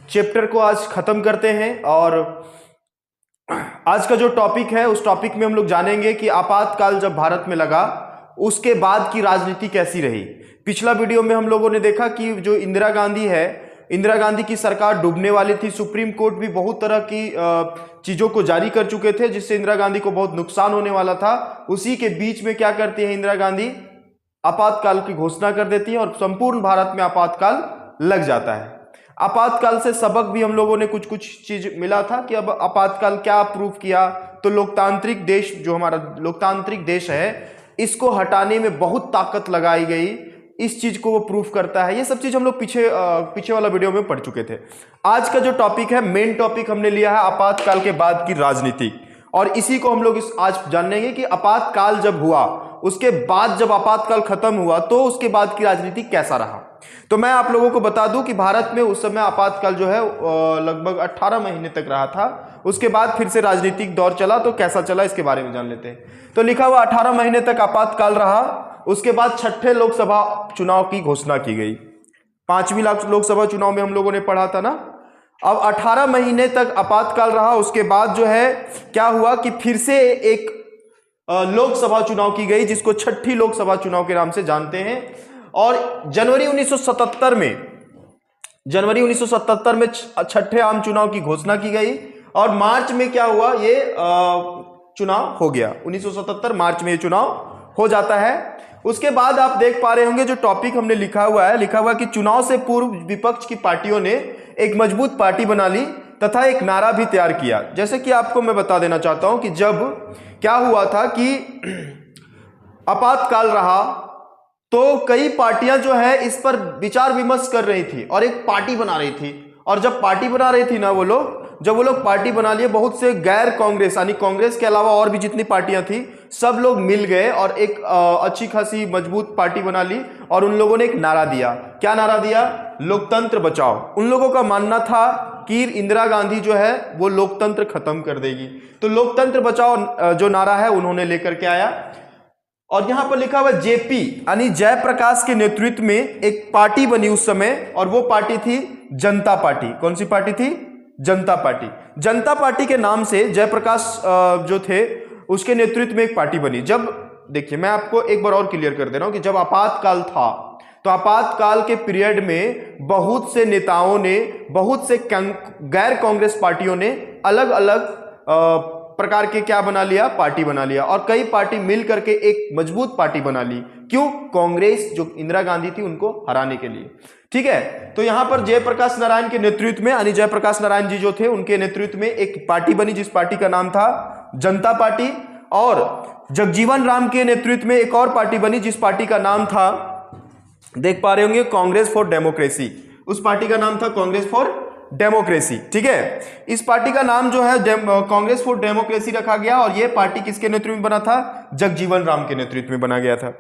Chapter को आज खत्म करते हैं और आज का जो टॉपिक है उस टॉपिक में हम लोग जानेंगे कि आपातकाल जब भारत में लगा उसके बाद की राजनीति कैसी रही। पिछला वीडियो में हम लोगों ने देखा कि जो इंदिरा गांधी है, इंदिरा गांधी की सरकार डूबने वाली थी। सुप्रीम कोर्ट भी बहुत तरह की चीजों को जारी कर चुके थे जिससे इंदिरा गांधी को बहुत नुकसान होने वाला था। उसी के बीच में क्या करती है इंदिरा गांधी, आपातकाल की घोषणा कर देती है और संपूर्ण भारत में आपातकाल लग जाता है। आपातकाल से सबक भी हम लोगों ने कुछ चीज मिला था कि अब आपातकाल क्या प्रूव किया, तो लोकतांत्रिक देश, जो हमारा लोकतांत्रिक देश है, इसको हटाने में बहुत ताकत लगाई गई, इस चीज को वो प्रूफ करता है। ये सब चीज हम लोग पीछे वाला वीडियो में पढ़ चुके थे। आज का जो टॉपिक है, मेन टॉपिक हमने लिया है आपातकाल के बाद की राजनीति, और इसी को हम लोग आज जानेंगे कि आपातकाल जब हुआ उसके बाद, जब आपातकाल खत्म हुआ तो उसके बाद की राजनीति कैसा रहा। तो मैं आप लोगों को बता दूं कि भारत में उस समय आपातकाल जो है लगभग 18 महीने तक रहा था। उसके बाद फिर से राजनीतिक दौर चला, तो कैसा चला इसके बारे में जान लेते हैं। तो लिखा हुआ 18 महीने तक आपातकाल रहा। उसके बाद छठे लोकसभा चुनाव की घोषणा की गई। 5वीं लोकसभा चुनाव में हम लोगों ने पढ़ा था ना। अब 18 महीने तक आपातकाल रहा। उसके बाद जो है क्या हुआ कि फिर से एक लोकसभा चुनाव की गई, जिसको छठी लोकसभा चुनाव के नाम से जानते हैं। और जनवरी 1977 में छठे आम चुनाव की घोषणा की गई और मार्च में क्या हुआ, ये चुनाव हो गया। 1977 मार्च में ये चुनाव हो जाता है। उसके बाद आप देख पा रहे होंगे जो टॉपिक हमने लिखा हुआ है कि चुनाव से पूर्व विपक्ष की पार्टियों ने एक मजबूत पार्टी बना ली तथा एक नारा भी तैयार किया। जैसे कि आपको मैं बता देना चाहता हूं कि जब क्या हुआ था कि आपातकाल रहा तो कई पार्टियां जो है इस पर विचार विमर्श कर रही थी और एक पार्टी बना रही थी। और जब पार्टी बना रही थी ना वो लोग पार्टी बना लिए, बहुत से गैर कांग्रेस यानी कांग्रेस के अलावा और भी जितनी पार्टियां थी सब लोग मिल गए और एक अच्छी खासी मजबूत पार्टी बना ली। और उन लोगों ने एक नारा दिया। क्या नारा दिया? लोकतंत्र बचाओ। उन लोगों का मानना था कि इंदिरा गांधी जो है वो लोकतंत्र खत्म कर देगी, तो लोकतंत्र बचाओ जो नारा है उन्होंने लेकर के आया। और यहां पर लिखा हुआ जेपी यानी जयप्रकाश के नेतृत्व में एक पार्टी बनी उस समय, और वो पार्टी थी जनता पार्टी। कौन सी पार्टी थी? जनता पार्टी। जनता पार्टी के नाम से जयप्रकाश जो थे उसके नेतृत्व में एक पार्टी बनी। जब देखिए, मैं आपको एक बार और क्लियर कर दे रहा हूं कि जब आपातकाल था तो आपातकाल के पीरियड में बहुत से नेताओं ने, बहुत से गैर कांग्रेस पार्टियों ने अलग अलग प्रकार के क्या बना लिया, पार्टी बना लिया। और कई पार्टी मिल करके एक मजबूत पार्टी बना ली। क्यों? कांग्रेस जो इंदिरा गांधी थी उनको हराने के लिए। ठीक है, तो यहां पर जयप्रकाश नारायण के नेतृत्व में, यानी जयप्रकाश नारायण जी जो थे उनके नेतृत्व में एक पार्टी बनी जिस पार्टी का नाम था जनता पार्टी। और जगजीवन राम के नेतृत्व में एक और पार्टी बनी जिस पार्टी का नाम था, देख पा रहे होंगे, कांग्रेस फॉर डेमोक्रेसी। उस पार्टी का नाम था कांग्रेस फॉर डेमोक्रेसी। ठीक है, इस पार्टी का नाम जो है कांग्रेस फॉर डेमोक्रेसी रखा गया। और यह पार्टी किसके नेतृत्व में बना था? जगजीवन राम के नेतृत्व में बना गया था।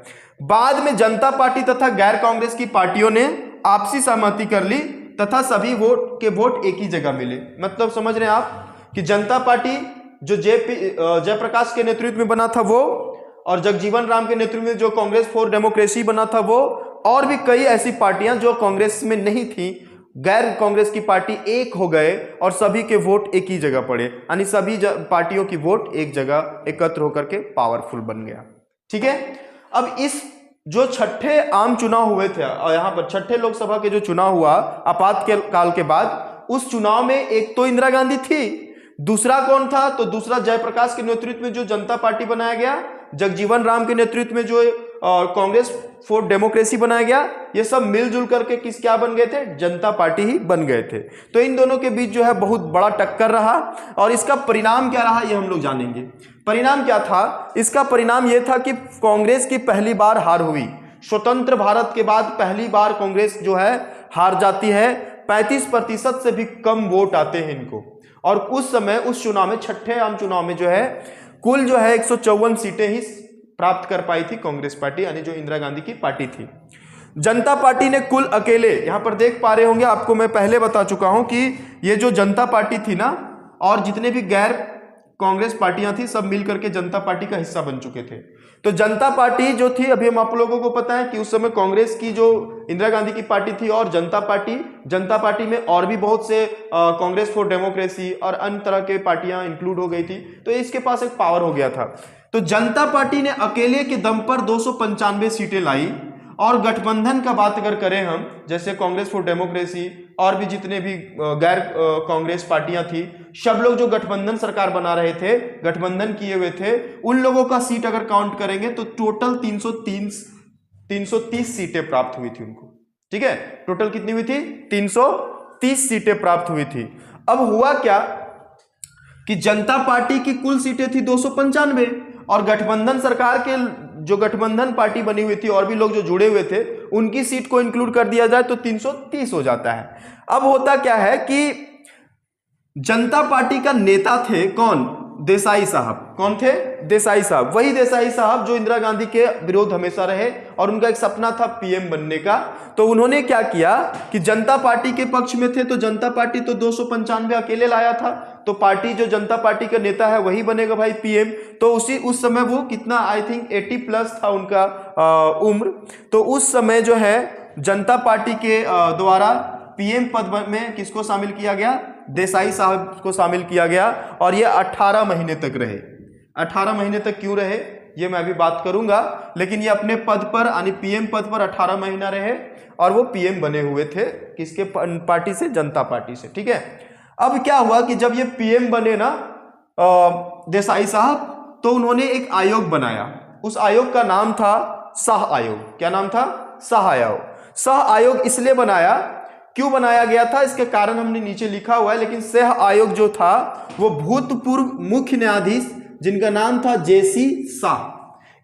बाद में जनता पार्टी तथा गैर कांग्रेस की पार्टियों ने आपसी सहमति कर ली तथा सभी वोट एक ही जगह मिले। मतलब समझ रहे हैं आप कि जनता पार्टी जो जयप्रकाश के नेतृत्व में बना था वो, और जगजीवन राम के नेतृत्व में जो कांग्रेस फॉर डेमोक्रेसी बना था वो, और भी कई ऐसी पार्टियां जो कांग्रेस में नहीं थी, गैर कांग्रेस की पार्टी एक हो गए और सभी के वोट एक ही जगह पड़े, यानी सभी पार्टियों की वोट एक जगह एकत्र होकर के पावरफुल बन गया। ठीक है, अब इस जो छठे आम चुनाव हुए थे, और यहां पर छठे लोकसभा के जो चुनाव हुआ आपातकाल के बाद, उस चुनाव में एक तो इंदिरा गांधी थी, दूसरा कौन था? तो दूसरा जयप्रकाश के नेतृत्व में जो जनता पार्टी बनाया गया, जगजीवन राम के नेतृत्व में जो कांग्रेस फॉर डेमोक्रेसी बनाया गया, ये सब मिलजुल करके क्या बन गए थे? जनता पार्टी ही बन गए थे। तो इन दोनों के बीच जो है बहुत बड़ा टक्कर रहा। और इसका परिणाम क्या रहा ये हम लोग जानेंगे। परिणाम क्या था? इसका परिणाम यह था कि कांग्रेस की पहली बार हार हुई। स्वतंत्र भारत के बाद पहली बार कांग्रेस जो है हार जाती है। 35% से भी कम वोट आते हैं इनको। और उस समय उस चुनाव में, छठे आम चुनाव में जो है कुल जो है 154 सीटें ही प्राप्त कर पाई थी कांग्रेस पार्टी, यानी जो इंदिरा गांधी की पार्टी थी। जनता पार्टी ने कुल अकेले, यहां पर देख पा रहे होंगे, आपको मैं पहले बता चुका हूं कि ये जो जनता पार्टी थी ना, और जितने भी गैर कांग्रेस पार्टियां थी सब मिलकर के जनता पार्टी का हिस्सा बन चुके थे। तो जनता पार्टी जो थी, अभी हम आप लोगों को पता है कि उस समय कांग्रेस की जो इंदिरा गांधी की पार्टी थी और जनता पार्टी में और भी बहुत से कांग्रेस फॉर डेमोक्रेसी और अन्य तरह के पार्टियां इंक्लूड हो गई थी। तो इसके पास एक पावर हो गया था। तो जनता पार्टी ने अकेले के दम पर 295 सीटें लाई। और गठबंधन का बात अगर करें हम, जैसे कांग्रेस फॉर डेमोक्रेसी और भी जितने भी गैर कांग्रेस पार्टियां थी, सब लोग जो गठबंधन सरकार बना रहे थे, गठबंधन किए हुए थे, उन लोगों का सीट अगर काउंट करेंगे तो टोटल 330 सीटें प्राप्त हुई थी उनको। ठीक है, टोटल कितनी हुई थी? 330 सीटें प्राप्त हुई थी। अब हुआ क्या कि जनता पार्टी की कुल सीटें थी 295 और गठबंधन सरकार के जो गठबंधन पार्टी बनी हुई थी और भी लोग जो जुड़े हुए थे उनकी सीट को इंक्लूड कर दिया जाए तो 330 हो जाता है। अब होता क्या है कि जनता पार्टी का नेता थे कौन? देसाई साहब। कौन थे? देसाई साहब। वही देसाई साहब जो इंदिरा गांधी के विरोध हमेशा रहे और उनका एक सपना था पीएम बनने का। तो उन्होंने क्या किया कि जनता पार्टी के पक्ष में थे, तो जनता पार्टी तो 295 अकेले लाया था, तो पार्टी जो जनता पार्टी का नेता है वही बनेगा भाई पीएम। तो उस समय वो कितना, आई थिंक 80 प्लस था उनका उम्र। तो उस समय जो है जनता पार्टी के द्वारा पीएम पद में किसको शामिल किया गया? देसाई साहब को शामिल किया गया। और ये 18 महीने तक रहे। 18 महीने तक क्यों रहे ये मैं अभी बात करूंगा, लेकिन ये अपने पद पर यानी पीएम पद पर 18 महीना रहे और वो पीएम बने हुए थे किसके पार्टी से? जनता पार्टी से। ठीक है, अब क्या हुआ कि जब ये पीएम बने ना देसाई साहब, तो उन्होंने एक आयोग बनाया। उस आयोग का नाम था शाह आयोग। क्या नाम था? शाह आयोग। शाह आयोग इसलिए बनाया, क्यों बनाया गया था इसके कारण हमने नीचे लिखा हुआ है, लेकिन शाह आयोग जो था वो भूतपूर्व मुख्य न्यायाधीश जिनका नाम था जेसी शाह,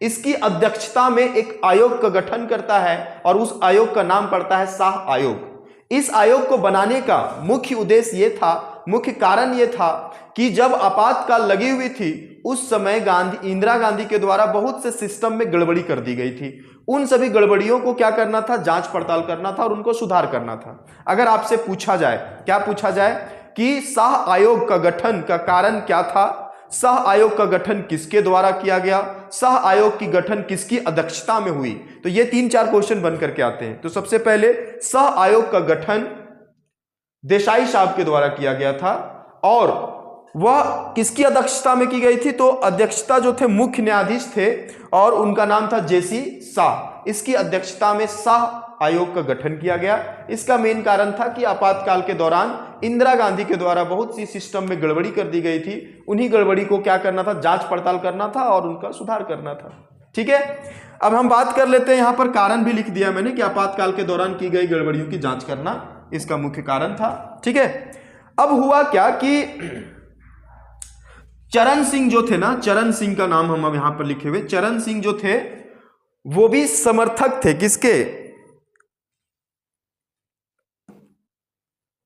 इसकी अध्यक्षता में एक आयोग का गठन करता है और उस आयोग का नाम पड़ता है शाह आयोग। इस आयोग को बनाने का मुख्य उद्देश्य ये था, मुख्य कारण ये था कि जब आपातकाल लगी हुई थी उस समय इंदिरा गांधी के द्वारा बहुत से सिस्टम में गड़बड़ी कर दी गई थी। उन सभी गड़बड़ियों को क्या करना था? जांच पड़ताल करना था और उनको सुधार करना था। अगर आपसे पूछा जाए, क्या पूछा जाए कि शाह आयोग का गठन का कारण क्या था, शाह आयोग का गठन किसके द्वारा किया गया, शाह आयोग की गठन किसकी अध्यक्षता में हुई, तो ये 3-4 क्वेश्चन बन करके आते हैं। तो सबसे पहले शाह आयोग का गठन देसाई साहब के द्वारा किया गया था और वह किसकी अध्यक्षता में की गई थी? तो अध्यक्षता जो थे मुख्य न्यायाधीश थे और उनका नाम था जेसी शाह। इसकी अध्यक्षता में शाह आयोग का गठन किया गया। इसका मेन कारण था कि आपातकाल के दौरान इंदिरा गांधी के द्वारा बहुत सी सिस्टम में गड़बड़ी कर दी गई थी। उन्हीं गड़बड़ी को क्या करना था? जांच पड़ताल करना था और उनका सुधार करना था। ठीक है, अब हम बात कर लेते हैं। यहां पर कारण भी लिख दिया मैंने कि आपातकाल के दौरान की गई गड़बड़ियों की जांच करना इसका मुख्य कारण था। ठीक है, अब हुआ क्या कि चरण सिंह जो थे ना, चरण सिंह का नाम हम अब यहां पर लिखे हुए, चरण सिंह जो थे वो भी समर्थक थे किसके?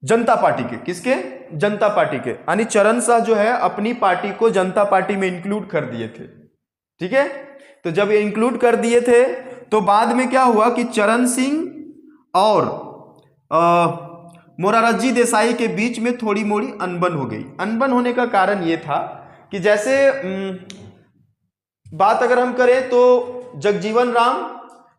जनता पार्टी के। किसके? जनता पार्टी के। यानी चरण शाह जो है अपनी पार्टी को जनता पार्टी में इंक्लूड कर दिए थे। ठीक है, तो जब ये इंक्लूड कर दिए थे तो बाद में क्या हुआ कि चरण सिंह और मोरारजी देसाई के बीच में थोड़ी मोड़ी अनबन हो गई। अनबन होने का कारण ये था कि जैसे बात अगर हम करें तो जगजीवन राम,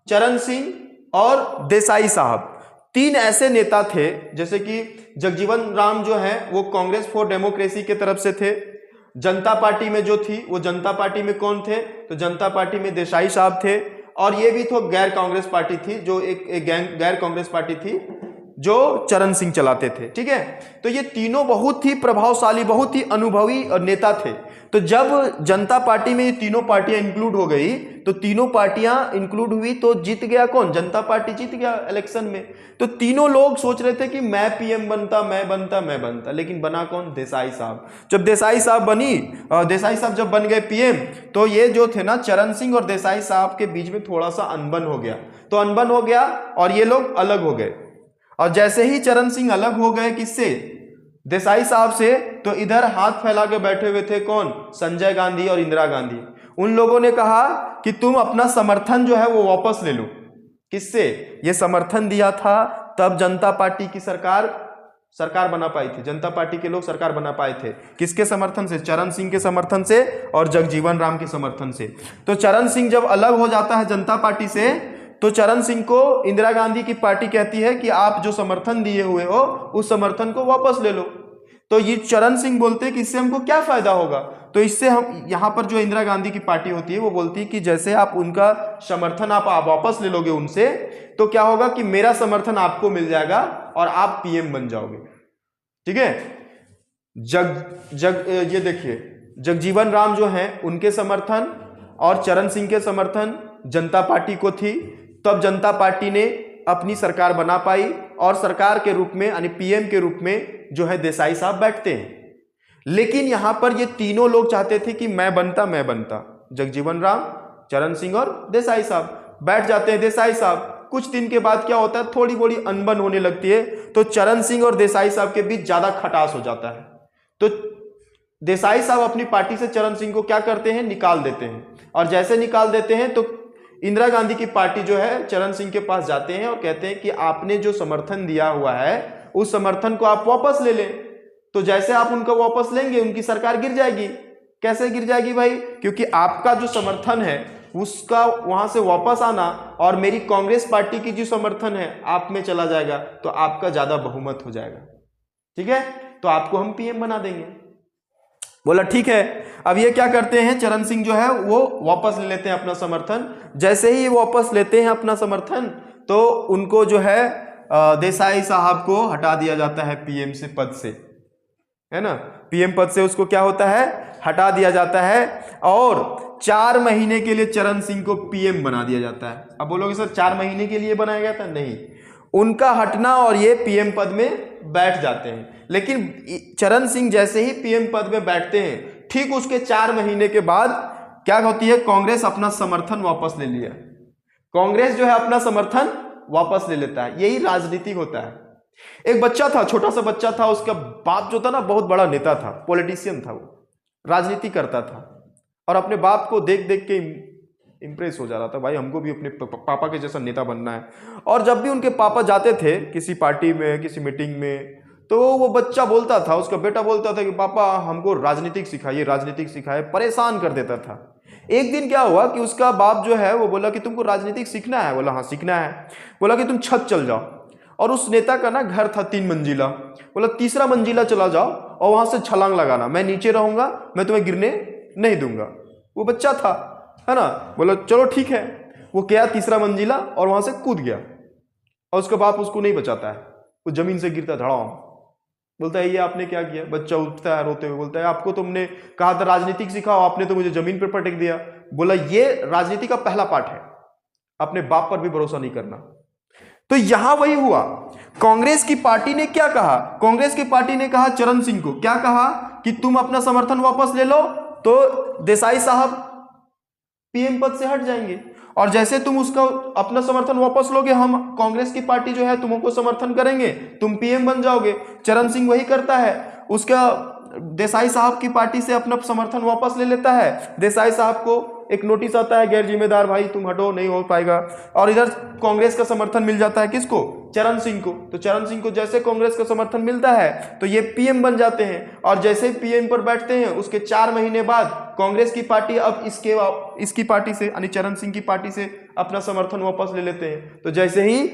चरण सिंह और देसाई साहब 3 ऐसे नेता थे। जैसे कि जगजीवन राम जो है वो कांग्रेस फॉर डेमोक्रेसी के तरफ से थे। जनता पार्टी में जो थी वो जनता पार्टी में कौन थे? तो जनता पार्टी में देसाई साहब थे। और ये भी तो गैर कांग्रेस पार्टी थी, जो एक गैर कांग्रेस पार्टी थी जो चरण सिंह चलाते थे। ठीक है, तो ये तीनों बहुत ही प्रभावशाली, बहुत ही अनुभवी नेता थे। तो जब जनता पार्टी में ये तीनों पार्टियां इंक्लूड हो गई, तो तीनों पार्टियां इंक्लूड हुई तो जीत गया कौन? जनता पार्टी जीत गया इलेक्शन में। तो तीनों लोग सोच रहे थे कि मैं पीएम बनता, मैं बनता, लेकिन बना कौन? देसाई साहब। जब देसाई साहब जब बन गए पीएम, तो ये जो थे ना चरण सिंह और देसाई साहब के बीच में थोड़ा सा अनबन हो गया। तो अनबन हो गया और ये लोग अलग हो गए। और जैसे ही चरण सिंह अलग हो गए किससे? देसाई साहब से, तो इधर हाथ फैला के बैठे हुए थे कौन? संजय गांधी और इंदिरा गांधी। उन लोगों ने कहा कि तुम अपना समर्थन जो है वो वापस ले लो। किससे ये समर्थन दिया था? तब जनता पार्टी की सरकार सरकार बना पाई थी, जनता पार्टी के लोग सरकार बना पाए थे। किसके समर्थन से? चरण सिंह के समर्थन से और जगजीवन राम के समर्थन से। तो चरण सिंह जब अलग हो जाता है जनता पार्टी से, तो चरण सिंह को इंदिरा गांधी की पार्टी कहती है कि आप जो समर्थन दिए हुए हो उस समर्थन को वापस ले लो। तो ये चरण सिंह बोलते हैं कि इससे हमको क्या फायदा होगा? तो इससे हम यहाँ पर जो इंदिरा गांधी की पार्टी होती है वो बोलती है कि जैसे आप उनका समर्थन आप वापस ले लोगे उनसे, तो क्या होगा कि मेरा समर्थन आपको मिल जाएगा और आप पीएम बन जाओगे। ठीक है। ये देखिए, जगजीवन राम जो हैं उनके समर्थन और चरण सिंह के समर्थन जनता पार्टी को थी। तब जनता पार्टी ने अपनी सरकार बना पाई और सरकार के रूप में यानी पीएम के रूप में जो है देसाई साहब बैठते हैं। लेकिन यहां पर ये तीनों लोग चाहते थे कि मैं बनता, जगजीवन राम, चरण सिंह और देसाई साहब बैठ जाते हैं। देसाई साहब कुछ दिन के बाद क्या होता है, थोड़ी बड़ी अनबन होने लगती है, तो चरण सिंह और देसाई साहब के बीच ज्यादा खटास हो जाता है। तो देसाई साहब अपनी पार्टी से चरण सिंह को क्या करते हैं, निकाल देते हैं। और जैसे निकाल देते हैं तो इंदिरा गांधी की पार्टी जो है चरण सिंह के पास जाते हैं और कहते हैं कि आपने जो समर्थन दिया हुआ है उस समर्थन को आप वापस ले लें। तो जैसे आप उनको वापस लेंगे उनकी सरकार गिर जाएगी। कैसे गिर जाएगी भाई? क्योंकि आपका जो समर्थन है उसका वहां से वापस आना और मेरी कांग्रेस पार्टी की जो समर्थन है आप में चला जाएगा, तो आपका ज्यादा बहुमत हो जाएगा। ठीक है, तो आपको हम पीएम बना देंगे। बोला ठीक है। अब ये क्या करते हैं, चरण सिंह जो है वो वापस ले लेते हैं अपना समर्थन। जैसे ही वापस लेते हैं अपना समर्थन तो उनको जो है देसाई साहब को हटा दिया जाता है पीएम से पद से, है ना। पीएम पद से उसको क्या होता है, हटा दिया जाता है और 4 महीने के लिए चरण सिंह को पीएम बना दिया जाता है। अब बोलोगे सर 4 महीने के लिए बनाया गया था? नहीं, उनका हटना और ये पीएम पद में बैठ जाते हैं। लेकिन चरण सिंह जैसे ही पीएम पद में बैठते हैं, ठीक उसके 4 महीने के बाद क्या होती है, कांग्रेस अपना समर्थन वापस ले लिया। कांग्रेस जो है अपना समर्थन वापस ले लेता है। यही राजनीति होता है। एक बच्चा था, छोटा सा बच्चा था, उसका बाप जो था ना बहुत बड़ा नेता था, पॉलिटिशियन था, वो राजनीति करता था और अपने बाप को देख देख के इंप्रेस हो जा रहा था, भाई हमको भी अपने पापा के जैसा नेता बनना है। और जब भी उनके पापा जाते थे किसी पार्टी में, किसी मीटिंग में, तो वो बच्चा बोलता था, उसका बेटा बोलता था कि पापा हमको राजनीतिक सिखाइए, राजनीतिक सिखाए, परेशान कर देता था। एक दिन क्या हुआ कि उसका बाप जो है वो बोला कि तुमको राजनीतिक सीखना है? बोला हाँ सीखना है। बोला कि तुम छत चल जाओ, और उस नेता का ना घर था 3 मंजिला, बोला 3रा मंजिला चला जाओ और वहां से छलांग लगाना, मैं नीचे रहूंगा, मैं तुम्हें गिरने नहीं दूंगा। वो बच्चा था, है ना। बोला चलो ठीक है। वो गया 3रा मंजिला और वहां से कूद गया और उसका बाप उसको नहीं बचाता है, वो जमीन से गिरता धड़ाम। बोलता है ये आपने क्या किया? बच्चा उठता है रोते हुए, बोलता है आपको तुमने कहा था राजनीतिक सिखाओ, आपने तो मुझे जमीन पर पटक दिया। बोला ये राजनीति का पहला पार्ट है, अपने बाप पर भी भरोसा नहीं करना। तो यहां वही हुआ। कांग्रेस की पार्टी ने क्या कहा, कांग्रेस की पार्टी ने कहा चरण सिंह को, क्या कहा कि तुम अपना समर्थन वापस ले लो तो देसाई साहब पीएम पद से हट जाएंगे, और जैसे तुम उसका अपना समर्थन वापस लोगे हम कांग्रेस की पार्टी जो है तुमको समर्थन करेंगे, तुम पीएम बन जाओगे। चरण सिंह वही करता है, उसका देसाई साहब की पार्टी से अपना समर्थन वापस ले लेता है। देसाई साहब को एक नोटिस आता है, गैर जिम्मेदार भाई तुम हटो, नहीं हो पाएगा। और इधर कांग्रेस का समर्थन मिल जाता है किसको? चरण सिंह को। तो चरण सिंह को जैसे कांग्रेस का समर्थन मिलता है तो ये पीएम बन जाते हैं, और जैसे ही पीएम पर बैठते हैं उसके 4 महीने बाद कांग्रेस की पार्टी अब इसकी पार्टी से यानी चरण सिंह की पार्टी से अपना समर्थन वापस ले लेते हैं। तो जैसे ही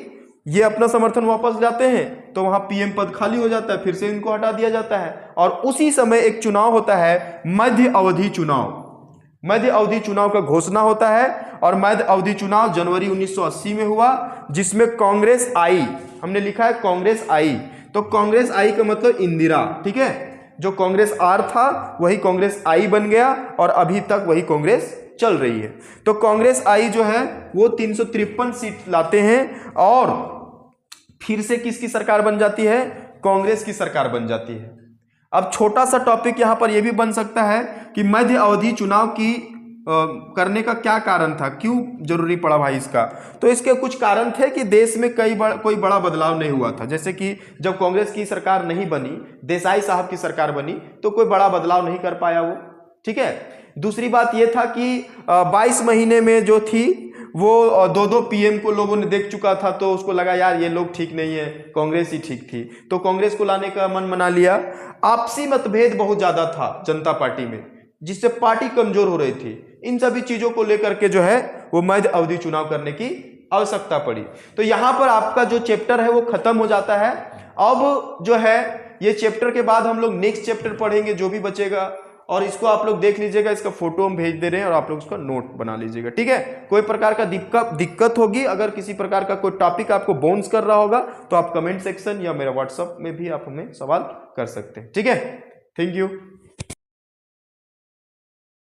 ये अपना समर्थन वापस जाते हैं तो वहां पीएम पद खाली हो जाता है, फिर से इनको हटा दिया जाता है। और उसी समय एक चुनाव होता है, मध्य अवधि चुनाव। मध्य अवधि चुनाव का घोषणा होता है, और मध्य अवधि चुनाव जनवरी 1980 में हुआ, जिसमें कांग्रेस आई। हमने लिखा है कांग्रेस आई, तो कांग्रेस आई का मतलब इंदिरा, ठीक है। जो कांग्रेस आर था वही कांग्रेस आई बन गया, और अभी तक वही कांग्रेस चल रही है। तो कांग्रेस आई जो है वो 353 सीट लाते हैं, और फिर से किसकी सरकार बन जाती है? कांग्रेस की सरकार बन जाती है। अब छोटा सा टॉपिक यहां पर यह भी बन सकता है कि मध्य अवधि चुनाव की करने का क्या कारण था, क्यों जरूरी पड़ा भाई इसका? तो इसके कुछ कारण थे कि देश में कोई बड़ा बदलाव नहीं हुआ था। जैसे कि जब कांग्रेस की सरकार नहीं बनी, देसाई साहब की सरकार बनी, तो कोई बड़ा बदलाव नहीं कर पाया वो, ठीक है। दूसरी बात ये था कि 22 महीने में जो थी वो 2-2 पीएम को लोगों ने देख चुका था, तो उसको लगा यार ये लोग ठीक नहीं है, कांग्रेस ही ठीक थी, तो कांग्रेस को लाने का मन बना लिया। आपसी मतभेद बहुत ज्यादा था जनता पार्टी में, जिससे पार्टी कमजोर हो रही थी। इन सभी चीजों को लेकर के जो है वो मध्य अवधि चुनाव करने की आवश्यकता पड़ी। तो यहां पर आपका जो चैप्टर है वो खत्म हो जाता है। अब जो है ये चैप्टर के बाद हम लोग नेक्स्ट चैप्टर पढ़ेंगे जो भी बचेगा, और इसको आप लोग देख लीजिएगा, इसका फोटो हम भेज दे रहे हैं और आप लोग उसका नोट बना लीजिएगा, ठीक है। कोई प्रकार का दिक्कत होगी, अगर किसी प्रकार का कोई टॉपिक आपको बाउंस कर रहा होगा तो आप कमेंट सेक्शन या मेरा व्हाट्सएप में भी आप हमें सवाल कर सकते हैं, ठीक है। Thank you.